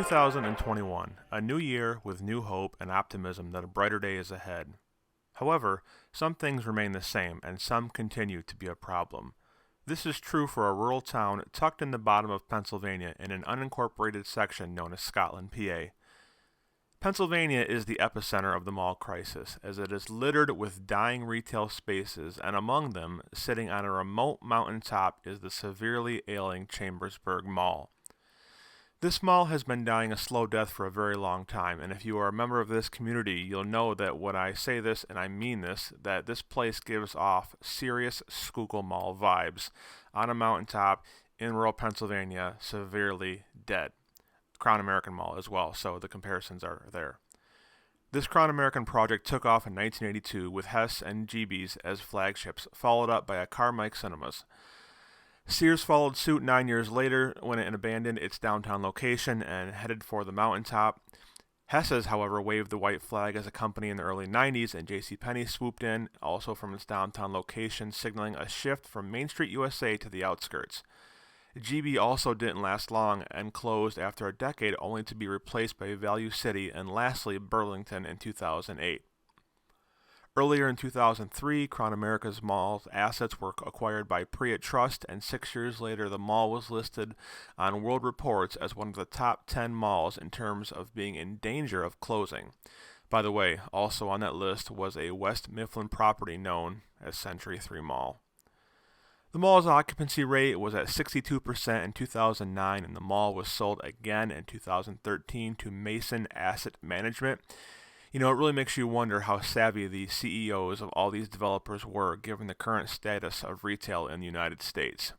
2021, a new year with new hope and optimism that a brighter day is ahead. However, some things remain the same and some continue to be a problem. This is true for a rural town tucked in the bottom of Pennsylvania in an unincorporated section known as Scotland, PA. Pennsylvania is the epicenter of the mall crisis, as it is littered with dying retail spaces, and among them, sitting on a remote mountaintop, is the severely ailing Chambersburg Mall. This mall has been dying a slow death for a very long time, and if you are a member of this community, you'll know that when I say this, and I mean this, that this place gives off serious Schuylkill Mall vibes on a mountaintop in rural Pennsylvania, severely dead. Crown American Mall as well, so the comparisons are there. This Crown American project took off in 1982 with Hess and GB's as flagships, followed up by a Carmike Cinemas. Sears followed suit 9 years later when it abandoned its downtown location and headed for the mountaintop. Hess's, however, waved the white flag as a company in the early 90s, and JCPenney swooped in, also from its downtown location, signaling a shift from Main Street USA to the outskirts. GB also didn't last long and closed after a decade, only to be replaced by Value City and lastly Burlington in 2008. Earlier in 2003, Crown America's mall's assets were acquired by Priat Trust, and 6 years later the mall was listed on World Reports as one of the top 10 malls in terms of being in danger of closing. By the way, also on that list was a West Mifflin property known as Century 3 Mall. The mall's occupancy rate was at 62% in 2009, and the mall was sold again in 2013 to Mason Asset Management. You know, it really makes you wonder how savvy the CEOs of all these developers were, given the current status of retail in the United States.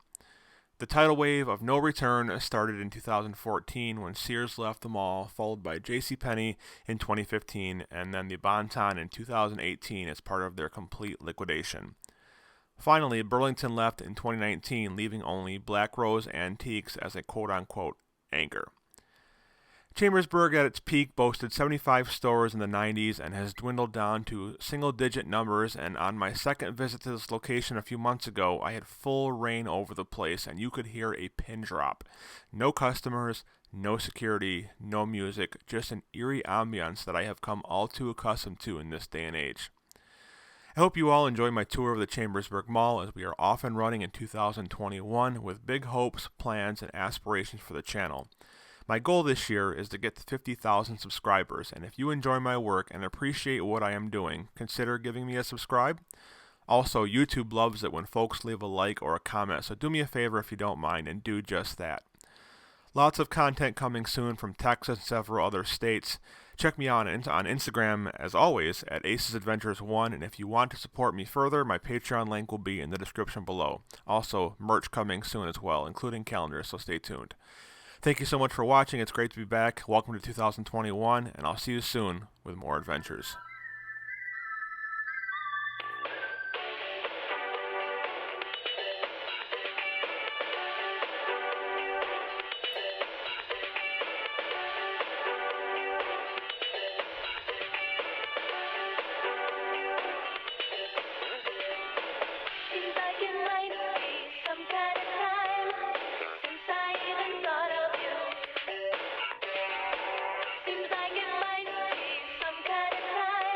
The tidal wave of no return started in 2014 when Sears left the mall, followed by JCPenney in 2015, and then the Bon-Ton in 2018 as part of their complete liquidation. Finally, Burlington left in 2019, leaving only Black Rose Antiques as a quote-unquote anchor. Chambersburg at its peak boasted 75 stores in the 90s and has dwindled down to single-digit numbers, and on my second visit to this location a few months ago, I had full reign over the place and you could hear a pin drop. No customers, no security, no music, just an eerie ambiance that I have come all too accustomed to in this day and age. I hope you all enjoy my tour of the Chambersburg Mall, as we are off and running in 2021 with big hopes, plans, and aspirations for the channel. My goal this year is to get to 50,000 subscribers, and if you enjoy my work and appreciate what I am doing, consider giving me a subscribe. Also, YouTube loves it when folks leave a like or a comment, so do me a favor if you don't mind and do just that. Lots of content coming soon from Texas and several other states. Check me out on Instagram, as always, at AcesAdventures1, and if you want to support me further, my Patreon link will be in the description below. Also, merch coming soon as well, including calendars, so stay tuned. Thank you so much for watching. It's great to be back. Welcome to 2021, and I'll see you soon with more adventures. Seems like it might be some kind of time since I even thought of you. Seems like it might be some kind of time.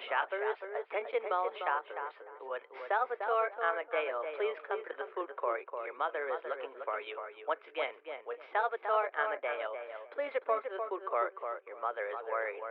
shoppers, attention mall shoppers. Would Salvatore Amadeo please come to the food court? Your mother is looking for you. Once again, would Salvatore Amadeo please report to the food court? Your mother is worried.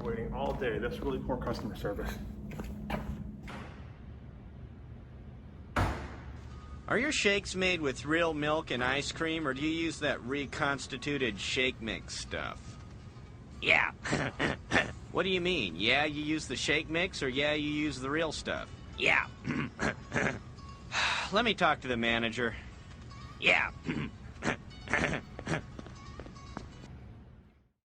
Waiting all day. That's really poor customer service. Are your shakes made with real milk and ice cream, or do you use that reconstituted shake mix stuff? Yeah. What do you mean? Yeah, you use the shake mix, or yeah, you use the real stuff? Yeah. Let me talk to the manager. Yeah.